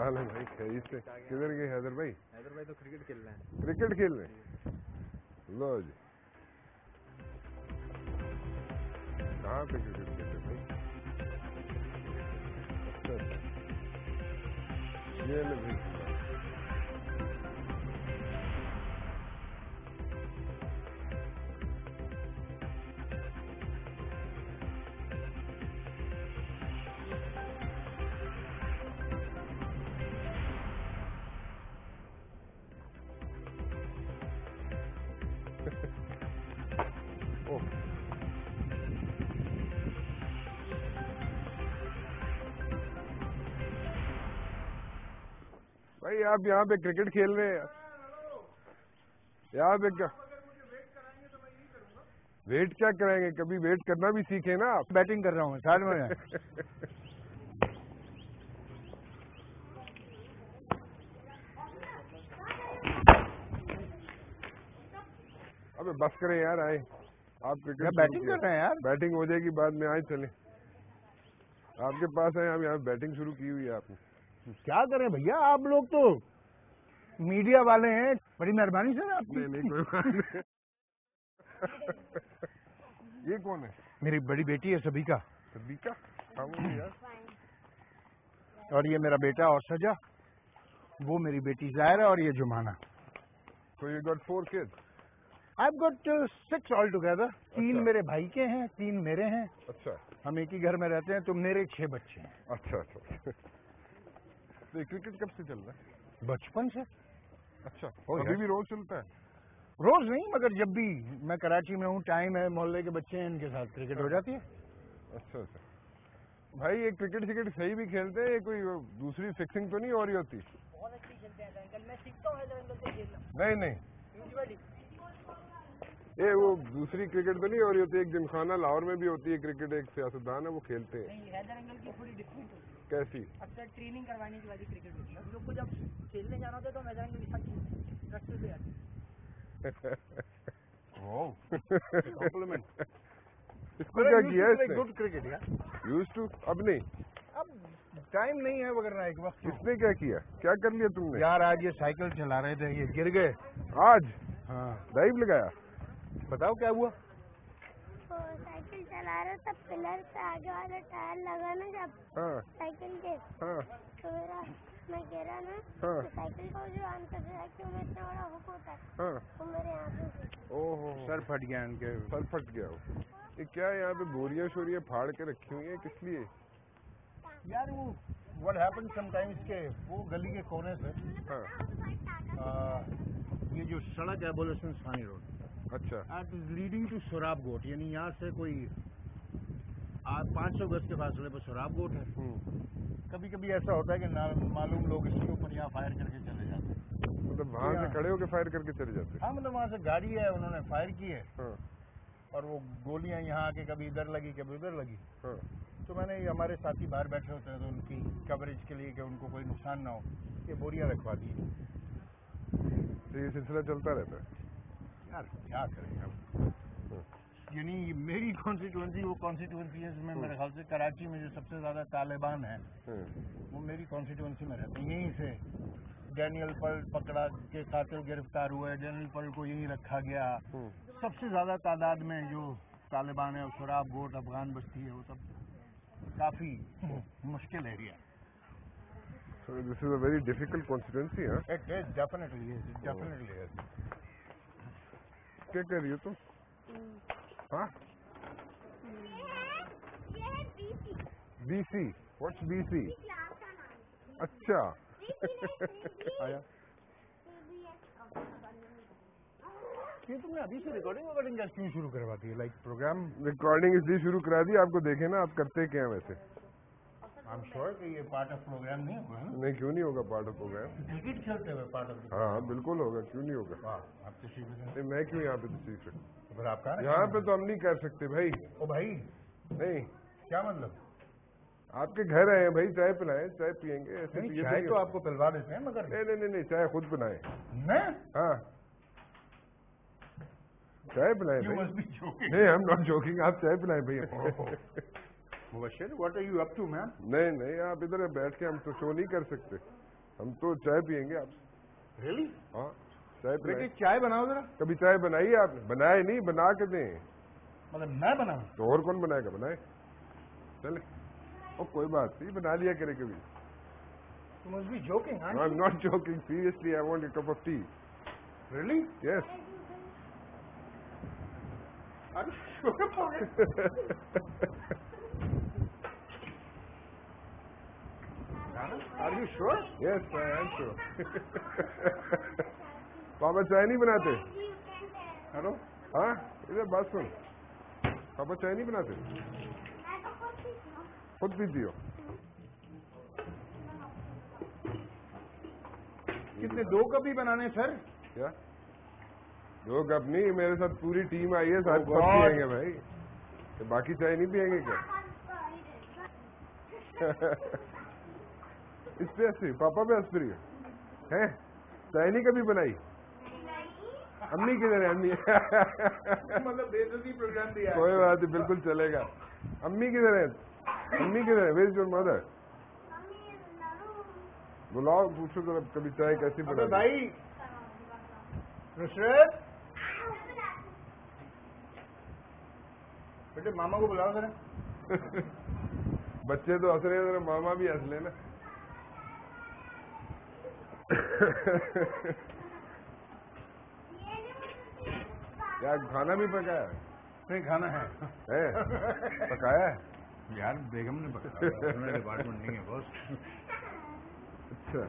عالم بھائی خیریت سے کدھر گئے حیدر بھائی؟ حیدر بھائی تو کرکٹ کھیل رہے ہیں. کرکٹ کھیل رہے ہیں. لو جی کہاں پہ کرکٹ کھیل رہے بھائی؟ اچھا یہ لے بھائی. بھائی آپ یہاں پہ کرکٹ کھیل رہے ہیں یہاں پہ کیا ویٹ کیا کریں گے؟ کبھی ویٹ کرنا بھی سیکھیں نا. آپ بیٹنگ کر رہا ہوں ساتھ میں. ابے بس کریں یار. آئے آپ کرکٹ بیٹنگ کر رہے ہیں یار. بیٹنگ ہو جائے گی بعد میں. آئے چلیں آپ کے پاس آئے. ہم یہاں بیٹنگ شروع کی ہوئی ہے آپ نے. کیا کریں بھیا آپ لوگ تو میڈیا والے ہیں. بڑی مہربانی سر آپ کی. نہیں کوئی بات نہیں. یہ کون ہے؟ میری بڑی بیٹی ہے سبیکا. سبیکا یار. اور یہ میرا بیٹا اور سجا. وہ میری بیٹی ظاہرہ اور یہ جمانہ. So you got 4 kids? I've got 6 all together. 3 میرے بھائی کے ہیں, 3 میرے ہیں. اچھا. ہم ایک ہی گھر میں رہتے ہیں. تو میرے 6 بچے ہیں. اچھا. تو یہ کرکٹ کب سے چل رہا ہے؟ بچپن سے. اچھا. ابھی بھی روز چلتا ہے؟ روز نہیں, مگر جب بھی میں کراچی میں ہوں, ٹائم ہے, محلے کے بچے ہیں, ان کے ساتھ کرکٹ ہو جاتی ہے. اچھا. بھائی یہ کرکٹ صحیح بھی کھیلتے ہیں؟ یہ کوئی دوسری فکسنگ تو نہیں ہو رہی ہوتی؟ بہت اچھی کھیلتے ہیں انکل. میں سیکھتا ہوں حیدر انکل سے کھیلنا. نہیں یہ وہ دوسری کرکٹ تو نہیں ہو رہی ہوتی؟ ایک جمخانہ لاہور میں بھی ہوتی ہے کرکٹ. ایک سیاستدان ہے وہ کھیلتے ہیں. نہیں, حیدر انکل کی تھوڑی ڈفرینٹ ہوتی ہے. کیسی؟ اکثر ٹریننگ کروانے کی وجہ کرکٹ ہوتی ہے. ہم لوگ کو جب کھیلنے جانا ہوتا ہے تو ہم حیدر انکل کے ساتھ رستے سے آتے ہیں. اس کو کیا کیا ہے؟ گڈ کرکٹ یار. Use to. اب نہیں, اب ٹائم نہیں ہے وغیرہ. ایک وقت اس نے کیا کیا کر لیا تم نے؟ یار آج یہ سائیکل چلا رہے تھے, یہ گر گئے آج. ہاں. ڈائیو لگایا؟ بتاؤ کیا ہوا؟ سائیکل چلا رہا تھا, پلر پہ آگے والا ٹائر لگا نا جب سائیکل کے, تو میں گرا نا. سائیکل کا جو آنسر ہے کہ میں اتنا بڑا ہک ہوتا ہے وہ میرے یہاں پہ. سر پھٹ گیا ان کے. سر پھٹ گیا. یہ کیا یہاں پہ بوریاں شوریاں پھاڑ کے رکھی ہوئی ہیں کس لیے؟ یار وہ what happens sometimes کہ وہ گلی کے کونے سے یہ جو سڑک ہے بولستان ثانی روڈ. اچھا. اٹ از لیڈنگ ٹو سوراب گوٹ. یعنی یہاں سے کوئی 500 گز کے فاصلے پر سوراب گوٹ ہے. کبھی کبھی ایسا ہوتا ہے کہ معلوم لوگ اس کے اوپر یہاں فائر کر کے چلے جاتے ہیں. مطلب وہاں سے کھڑے ہو کے فائر کر کے چلے جاتے ہیں؟ ہاں, مطلب وہاں سے گاڑی ہے, انہوں نے فائر کی ہے اور وہ گولیاں یہاں آ کے کبھی ادھر لگی کبھی ادھر لگی. تو میں نے ہمارے ساتھی باہر بیٹھے ہوتے ہیں تو ان کی کوریج کے لیے کہ ان کو کوئی نقصان نہ ہو یہ بوریاں رکھوا دی. تو یہ سلسلہ چلتا رہتا ہے یار. کیا کریں اب. یعنی میری کانسٹیٹوئنسی وہ کانسٹیٹوئنسی ہے جس میں میرے خیال سے کراچی میں جو سب سے زیادہ طالبان ہیں وہ میری کانسٹیٹوئنسی میں رہتے ہیں. یہیں سے ڈینیل پرل پکڑا کے قاتل گرفتار ہوئے. ڈینیل پرل کو یہیں رکھا گیا. سب سے زیادہ تعداد میں جو طالبان ہے, سوراب گوٹ, افغان بستی ہے, وہ سب کافی مشکل area. So this is a very difficult constituency, huh? It is, definitely is. It definitely is. کیا کہہ رہی ہو تم؟ ہاں. B C. What's B C? اچھا. آیا یہ تم نے ابھی سے ریکارڈنگ کیوں شروع کرواتی ہے؟ لائک پروگرام ریکارڈنگ اس لیے شروع کرا دی آپ کو دیکھیں نا آپ کرتے کیا ہیں ویسے. آئی ایم شیور کہ یہ پارٹ آف پروگرام نہیں ہوگا. نہیں کیوں نہیں ہوگا پارٹ آف پروگرام؟ کرکٹ کھیلتے ہوئے پارٹ آف. ہاں بالکل ہوگا, کیوں نہیں ہوگا. آپ تشریف نہیں میں کیوں یہاں پہ تشریف رکھوں؟ پھر آپ کا یہاں پہ تو ہم نہیں کر سکتے بھائی. او بھائی نہیں. کیا مطلب؟ آپ کے گھر آئے ہیں بھائی, چائے پلائیں, چائے پیئیں گے. ایسے چائے تو آپ کو پلوا دیتے ہیں مگر نہیں چائے خود بنائیں. میں ہاں چائے پلائیں بھائی. نہیں ہم ناٹ جوکنگ. آپ چائے پلائیں بھائی. Mubashir, what are you up to ma'am? نہیں آپ ادھر بیٹھ کے ہم تو شو نہیں کر سکتے. ہم تو چائے پیئیں گے آپ سے. ریئلی؟ ہاں چائے بیٹے پلائیں. چائے بناؤ ذرا. کبھی چائے بنائی ہے آپ نے؟ بنائے نہیں, بنا کے دیں. مطلب میں بناؤں؟ تو اور کون بنائے گا؟ بنائے چلے. اور کوئی بات نہیں, بنا لیا کرے کبھی. You must be joking, aren't you? I'm not joking. Seriously, I want a cup of tea. Really? Yes. Are you sure about it? Are you sure? Yes, I am sure. پاپا چائے نہیں بناتے؟ Hello? ہاں ادھر بات سن. پاپا چائے نہیں بناتے؟ خود پیتی ہو؟ کتنے 2 کپ ہی بنانے سر؟ کیا 2 کپ نہیں, میرے ساتھ پوری ٹیم آئی ہے, ساتھ Oh سب God. پیئیں گے بھائی. تو باقی چائے نہیں پیئیں گے کیا؟ اس پہ ہنسی, پاپا پہ ہنس رہی ہے. چائے نہیں کبھی بنائی؟ امی کدھر ہے؟ امی مطلب بےعزتی پروگرام دیا. کوئی بات نہیں, بالکل چلے گا. امی کدھر ہے؟ امی کدھر ہے؟ Where is your mother? بلاؤ, پوچھو ذرا کبھی چائے کیسی بنا. بھائی نصرت بیٹے ماما کو بلاؤ ذرا. بچے تو ہنس رہے ہیں, ذرا ماما بھی ہنس لینا. کیا کھانا بھی پکایا؟ نہیں کھانا ہے. پکایا ہے یار بیگم نے پکایا, ڈپارٹمنٹ نہیں ہے بس. اچھا.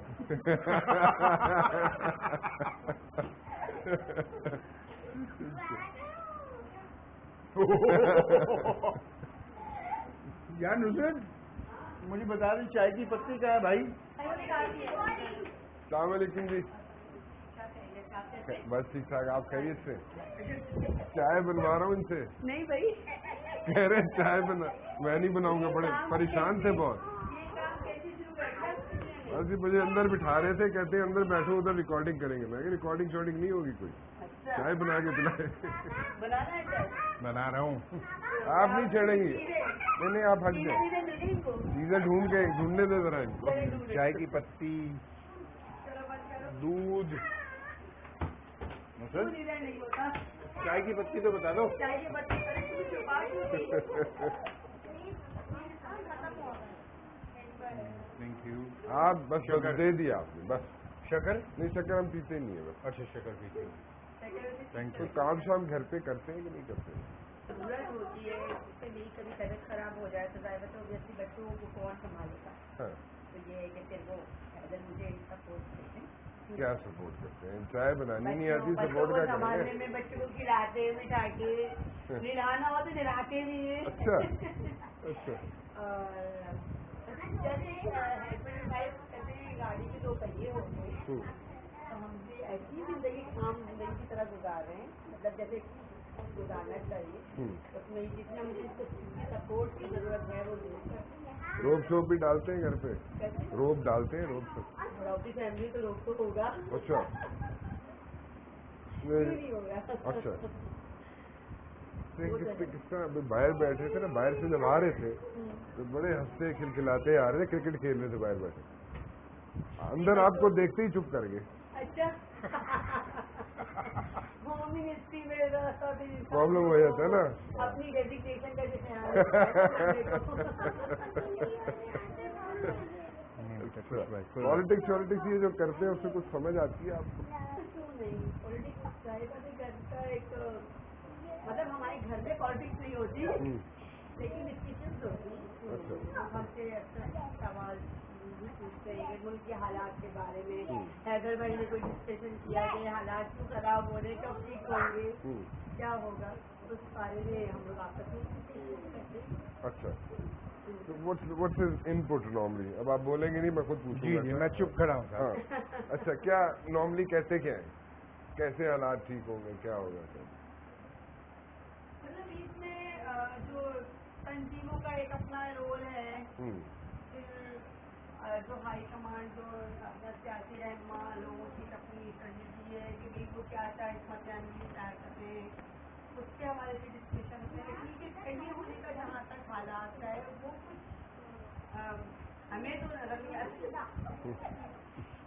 یار نصرت مجھے بتا دیں چائے کی پتی کیا ہے بھائی؟ السلام علیکم جی. بس ٹھیک ٹھاک, آپ خیریت سے؟ چائے بنوا رہا ہوں ان سے. نہیں بھائی, کہہ رہے چائے بنا, میں نہیں بناؤں گا, بڑے پریشان تھے بہت. بس مجھے اندر بٹھا رہے تھے, کہتے ہیں اندر بیٹھو ادھر ریکارڈنگ کریں گے. میں کہ ریکارڈنگ شارڈنگ نہیں ہوگی کوئی, چائے بنا کے پلائے. بنا رہا ہوں. آپ نہیں چھیڑیں گی. نہیں آپ ہٹ جائیں, چیزیں ڈھونڈنے دے ذرا ان کو. چائے کی پتی, دودھ. چائے کی پتی تو بتا دو. Thank you. آپ بس دے دیا آپ نے بس. شکر؟ نہیں شکر ہم پیتے نہیں ہیں بس. اچھا شکر پیتے. تھینک تو یو. کام شام گھر پہ کرتے ہیں کہ نہیں کرتے؟ ضرورت ہوتی ہے, اس سے نہیں کبھی طبیعت خراب ہو جائے تو ظاہر تو اوبیسلی بچوں کو کون سنبھالے گا. ہاں. تو یہ ہے کہ پھر وہ اگر مجھے سپورٹ کرتے ہیں. کیا سپورٹ کرتے ہیں؟ چائے بنانی نہیں آتی, بچوں سپورٹ کو کیا کریں سنبھالنے گے؟ میں بچوں کو کھلاتے بٹھاتے, نہلانا ہو تو نہلاتے بھی ہیں. اچھا اچھا. اور جیسے ہسبینڈ وائف کہتے ہیں گاڑی کے 2 پہیے ہوتے ہیں, تو ہم بھی ایسی زندگی عام زندگی کی طرح گزار رہے ہیں, مطلب جیسے گزارنا چاہیے. اس میں جتنا مجھے سپورٹ کی ضرورت ہے وہ ضرور کرتے ہیں. روب شوپ بھی ڈالتے ہیں گھر پہ؟ روب ڈالتے ہیں, روب شوپ. اپنی فیملی تو روک تو ہوگا. اچھا نہیں ہوگا. اچھا. کس طرح باہر بیٹھے تھے نا, باہر سے جب آ رہے تھے تو بڑے ہنستے کھلکھلاتے آ رہے تھے, کرکٹ کھیل رہے تھے باہر بیٹھے. اندر آپ کو دیکھتے ہی چپ کر گئے. اچھا ہوم منسٹری میں پرابلم ہو جاتا ہے نا. اپنی ڈیڈیکیشن کا جو خیال پالیٹکس یہ جو کرتے ہیں اس سے کچھ سمجھ آتی ہے آپ کو؟ نہیں, پالیٹکس ظاہر گھر کا ایک مطلب ہمارے گھر میں پالیٹکس نہیں ہوتی لیکن ڈسکشنز ہوتی ہیں. ہم سے اکثر سوال پوچھتے ہیں ملک کے حالات کے بارے میں. حیدر بھائی نے کوئی ڈسکشن کیا کہ حالات کیوں خراب ہو رہے, کب ٹھیک ہوں گے, کیا ہوگا, اس بارے میں ہم لوگ آپس میں ڈسکشن کرتے ہیں. اچھا. واٹس ہز ان پٹ نارملی؟ اب آپ بولیں گے نہیں, میں خود پوچھوں گا. جی میں چپ کھڑا ہوں. ہاں اچھا, کیا نارملی کہتے کیا ہیں, کیسے حالات ٹھیک ہوں گے, کیا ہوگا؟ مطلب اس میں جو تنظیموں کا ایک اپنا رول ہے, جو ہائی کمانڈ جو سیاسی رہنما لوگوں کی اپنی اسٹریٹجی ہے کہ وہ کیا حکمت عملی اختیار کرتے ہیں, اس کے حوالے سے ڈسکشن ہوتے ہیں. لیکن صحیح ہونے کا جہاں تک حالات ہے وہ کچھ ہمیں تو نظر نہیں آتی.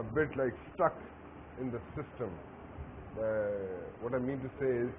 a bit like stuck in the system? What I mean to say is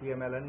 PMLN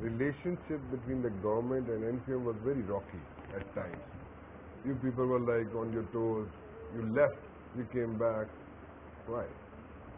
Relationship between the government and NPM was very rocky at times. You people were like on your toes. You left, you came back. Why?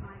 5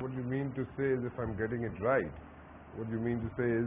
What you mean to say is, if I'm getting it right, what you mean to say is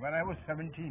When I was 17।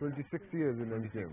26 years in MQM।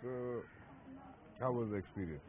so how was the experience?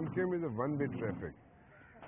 MQM is a one way traffic,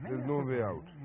there is no way out।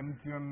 MQM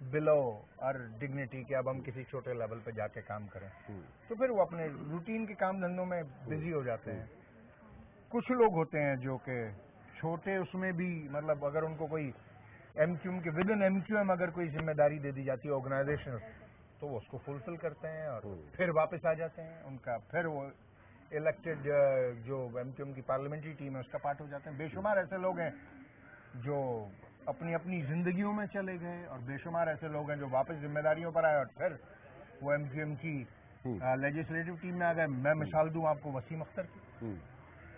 بلو اور dignity کہ اب ہم کسی چھوٹے level پہ جا کے کام کریں، تو پھر وہ اپنے روٹین کے کام دھندوں میں بزی ہو جاتے ہیں. کچھ لوگ ہوتے ہیں جو کہ چھوٹے اس میں بھی مطلب اگر ان کو کوئی ایم کیو ایم کے ود ان ایم کیو ایم اگر کوئی ذمہ داری دے دی جاتی ہے آرگنائزیشن تو وہ اس کو فلفل کرتے ہیں اور پھر واپس آ جاتے ہیں. ان کا پھر وہ الیکٹڈ جو ایم کیو ایم کی پارلیمنٹری ٹیم ہے اس کا پارٹ ہو جاتے ہیں. بے شمار ایسے لوگ ہیں جو اپنی اپنی زندگیوں میں چلے گئے اور بے شمار ایسے لوگ ہیں جو واپس ذمہ داریوں پر آئے اور پھر وہ ایم کیو ایم کی لیجسلیٹو ٹیم میں آ گئے. میں مثال دوں آپ کو وسیم اختر کی.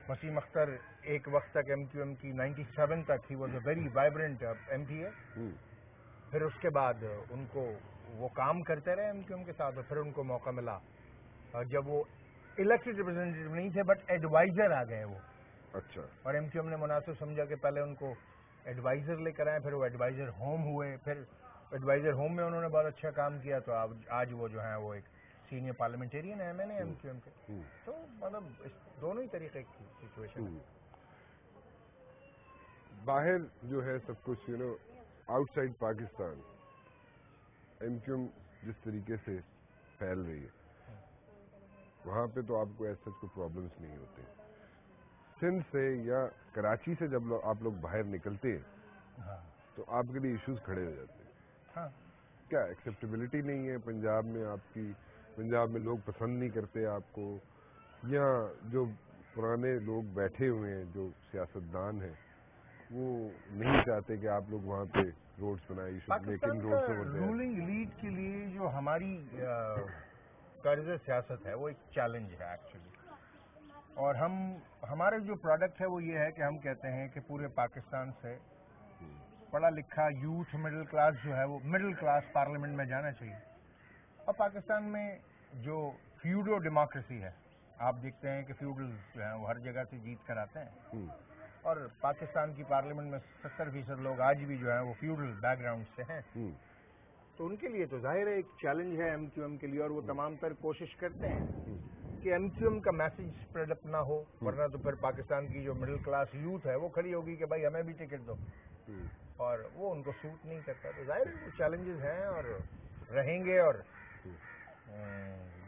وسیم اختر ایک وقت تک ایم کیو ایم کی 97 تک ہی was a very vibrant M P ہے. پھر اس کے بعد ان کو وہ کام کرتے رہے ایم کیو ایم کے ساتھ اور پھر ان کو موقع ملا جب وہ الیکٹڈ ریپرزینٹیو نہیں تھے بٹ ایڈوائزر آ گئے وہ. اچھا. اور ایم کیو ایم نے مناسب سمجھا کہ پہلے ان کو ایڈوائزر لے کر آئے, پھر وہ ایڈوائزر ہوم ہوئے, پھر ایڈوائزر ہوم میں انہوں نے بہت اچھا کام کیا, تو آج وہ جو ہیں وہ ایک سینئر پارلیمنٹیرین ہے میں نے ایم کیو ایم کے. تو مطلب دونوں ہی طریقے کی سچویشن ہے. باہر جو ہے سب کچھ آؤٹ سائڈ پاکستان ایم کیو ایم جس طریقے سے پھیل رہی ہے وہاں پہ تو آپ کو ایسا کوئی پرابلمس نہیں ہوتے. سندھ سے یا کراچی سے جب آپ لوگ باہر نکلتے ہیں تو آپ کے لیے ایشوز کھڑے ہو جاتے ہیں. کیا ایکسیپٹیبلٹی نہیں ہے پنجاب میں آپ کی؟ پنجاب میں لوگ پسند نہیں کرتے آپ کو, یا جو پرانے لوگ بیٹھے ہوئے ہیں جو سیاستدان ہیں وہ نہیں چاہتے کہ آپ لوگ وہاں پہ روڈز بنائیں؟ لیکن رولنگ لیڈ کے لیے جو ہماری طرز سیاست ہے وہ ایک چیلنج ہے ایکچولی, اور ہمارا جو پروڈکٹ ہے وہ یہ ہے کہ ہم کہتے ہیں کہ پورے پاکستان سے پڑھا لکھا یوتھ مڈل کلاس جو ہے وہ مڈل کلاس پارلیمنٹ میں جانا چاہیے. اور پاکستان میں جو فیوڈو ڈیموکریسی ہے آپ دیکھتے ہیں کہ فیوڈل جو ہیں وہ ہر جگہ سے جیت کر آتے ہیں, اور پاکستان کی پارلیمنٹ میں 70% لوگ آج بھی جو ہیں وہ فیوڈل بیک گراؤنڈ سے ہیں. تو ان کے لیے تو ظاہر ہے ایک چیلنج ہے ایم کیو ایم کے لیے, اور وہ تمام تر کوشش کرتے ہیں کہ ایم کیو ایم کا میسج اسپریڈ اپ نہ ہو, ورنہ تو پھر پاکستان کی جو مڈل کلاس یوتھ ہے وہ کھڑی ہوگی کہ بھائی ہمیں بھی ٹکٹ دو, اور وہ ان کو سوٹ نہیں کرتا. تو ظاہر وہ چیلنجز ہیں اور رہیں گے. اور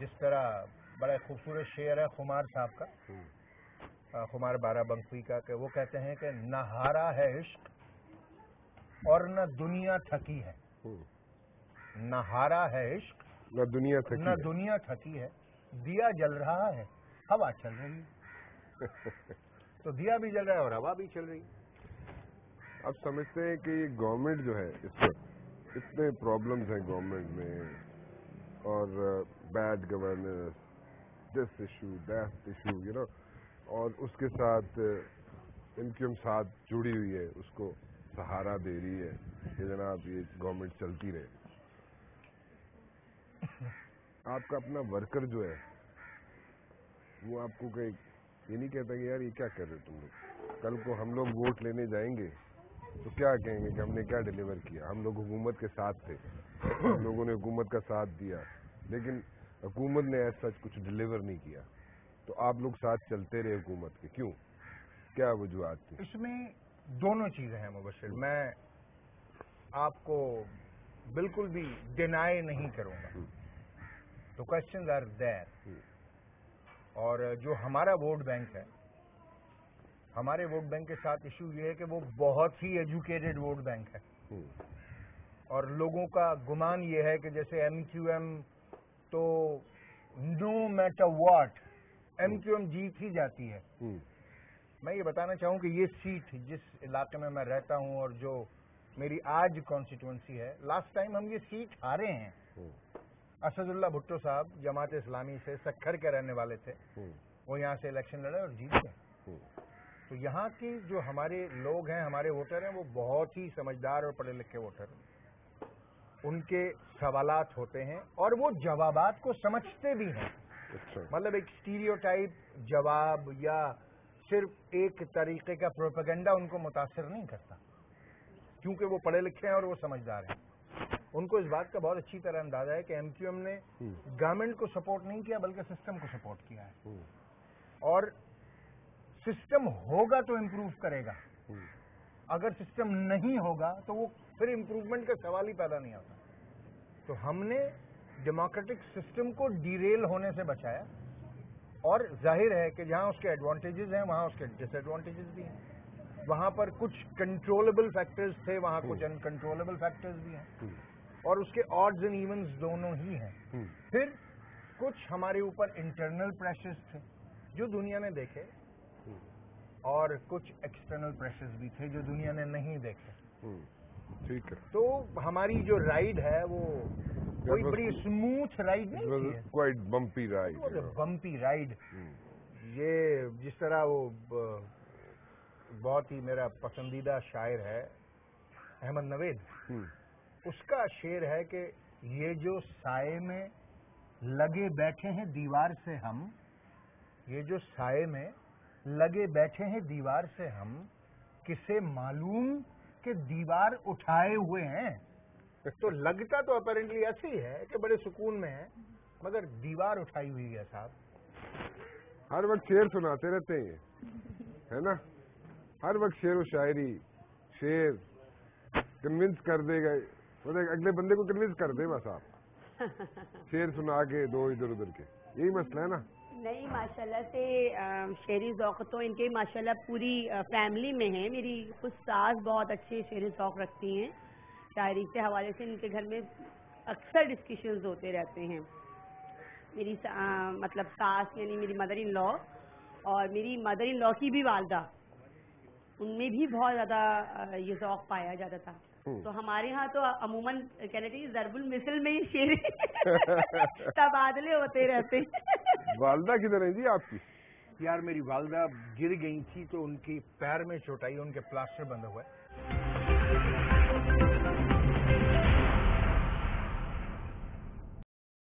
جس طرح بڑا خوبصورت شعر ہے خمار صاحب کا, خمار بارہ بنکوی کا, کہ وہ کہتے ہیں کہ نہ ہارا ہے عشق اور نہ دنیا تھکی ہے. نہ ہارا ہے عشق نہ دنیا تھکی ہے, دیا جل رہا ہے ہوا چل رہی ہے. تو دیا بھی جل رہا ہے اور ہوا بھی چل رہی. اب سمجھتے ہیں کہ یہ گورنمنٹ جو ہے اس وقت اتنے پرابلمز ہیں گورنمنٹ میں, اور bad governance, this issue that issue اور اس کے ساتھ ایم کیو ایم ساتھ جڑی ہوئی ہے, اس کو سہارا دے رہی ہے کہ جناب یہ گورنمنٹ چلتی رہے. آپ کا اپنا ورکر جو ہے وہ آپ کو یہ نہیں کہتا کہ یار یہ کیا کر رہے تم لوگ, کل کو ہم لوگ ووٹ لینے جائیں گے تو کیا کہیں گے کہ ہم نے کیا ڈیلیور کیا؟ ہم لوگ حکومت کے ساتھ تھے, ہم لوگوں نے حکومت کا ساتھ دیا, لیکن حکومت نے ایسا کچھ ڈیلیور نہیں کیا, تو آپ لوگ ساتھ چلتے رہے حکومت کے, کیوں؟ کیا وجوہات تھی؟ اس میں دونوں چیزیں ہیں مبشر, میں آپ کو بالکل بھی ڈینائی نہیں کروں گا. تو کوشچنز آر دیر, اور جو ہمارا ووٹ بینک ہے, ہمارے ووٹ بینک کے ساتھ ایشو یہ ہے کہ وہ بہت ہی ایجوکیٹڈ ووٹ بینک ہے, اور لوگوں کا گمان یہ ہے کہ جیسے ایم کیو ایم تو no matter what M Q M جیت ہی جاتی ہے. میں یہ بتانا چاہوں کہ یہ سیٹ جس علاقے میں میں رہتا ہوں اور جو میری آج کانسٹیٹوئنسی ہے, لاسٹ ٹائم ہم یہ سیٹ ہارے ہیں. اسد اللہ بھٹو صاحب جماعت اسلامی سے سکھر کے رہنے والے تھے, وہ یہاں سے الیکشن لڑے اور جیت گئے. تو یہاں کی جو ہمارے لوگ ہیں, ہمارے ووٹر ہیں, وہ بہت ہی سمجھدار اور پڑھے لکھے ووٹر ہیں. ان کے سوالات ہوتے ہیں اور وہ جوابات کو سمجھتے بھی ہیں. مطلب ایک اسٹیریوٹائپ جواب یا صرف ایک طریقے کا پروپیگنڈا ان کو متاثر نہیں کرتا, کیونکہ وہ پڑھے لکھے ہیں اور وہ سمجھدار ہیں. ان کو اس بات کا بہت اچھی طرح اندازہ ہے کہ ایم کیو ایم نے گورنمنٹ کو سپورٹ نہیں کیا بلکہ سسٹم کو سپورٹ کیا ہے, اور سسٹم ہوگا تو امپروو کرے گا, اگر سسٹم نہیں ہوگا تو وہ پھر امپروومنٹ کا سوال ہی پیدا نہیں ہوتا. تو ہم نے ڈیموکریٹک سسٹم کو ڈیریل ہونے سے بچایا، اور ظاہر ہے کہ جہاں اس کے ایڈوانٹیجز ہیں وہاں اس کے ڈس ایڈوانٹیجز بھی ہیں، وہاں پر کچھ کنٹرولبل فیکٹرز تھے، وہاں کچھ انکنٹرولبل فیکٹرز بھی ہیں، اور اس کے آڈز اینڈ ایونز دونوں ہی ہیں۔ پھر کچھ ہمارے اوپر انٹرنل پریشرز تھے جو دنیا نے دیکھے، اور کچھ ایکسٹرنل پریشرز بھی تھے جو دنیا نے نہیں دیکھے۔ ٹھیک ہے، تو ہماری جو رائڈ ہے وہ کوئی بڑی اسموتھ رائڈ نہیں تھی، کوائٹ بمپی رائڈ، بمپی رائڈ۔ یہ جس طرح وہ بہت ہی میرا پسندیدہ شاعر ہے احمد نوید، اس کا شعر ہے کہ یہ جو سائے میں لگے بیٹھے ہیں دیوار سے ہم، یہ جو سائے میں لگے بیٹھے ہیں دیوار سے ہم، کسے معلوم کہ دیوار اٹھائے ہوئے ہیں۔ تو لگتا تو اپیرنٹلی ایسے ہی ہے کہ بڑے سکون میں ہے، مگر دیوار اٹھائی ہوئی ہے صاحب۔ ہر وقت شعر سناتے رہتے ہیں، ہے نا، ہر وقت شعر و شاعری، شعر کنونس کر دے گئے، اگلے بندے کو کنونس کر دے بس آپ، شعر سنا کے دو ادھر ادھر کے، یہی مسئلہ ہے نا۔ نہیں، ماشاءاللہ سے شعری ذوق تو ان کے ماشاءاللہ پوری فیملی میں ہے۔ میری خود ساس بہت اچھے شعری ذوق رکھتی ہیں، شاعری کے حوالے سے ان کے گھر میں اکثر ڈسکشنز ہوتے رہتے ہیں۔ میری مطلب ساس یعنی میری مدر ان لا اور میری مدر ان لا کی بھی والدہ، ان میں بھی بہت زیادہ یہ ذوق پایا جاتا تھا۔ تو ہمارے ہاں تو عموماً کہنا چاہیے ضرب المثل میں ہی شعر تبادلے ہوتے رہتے ہیں۔ والدہ کدھر ہے جی آپ کی؟ یار میری والدہ گر گئی تھی تو ان کی پیر میں چوٹ آئی، ان کے پلاسٹر بندھا ہوا ہے۔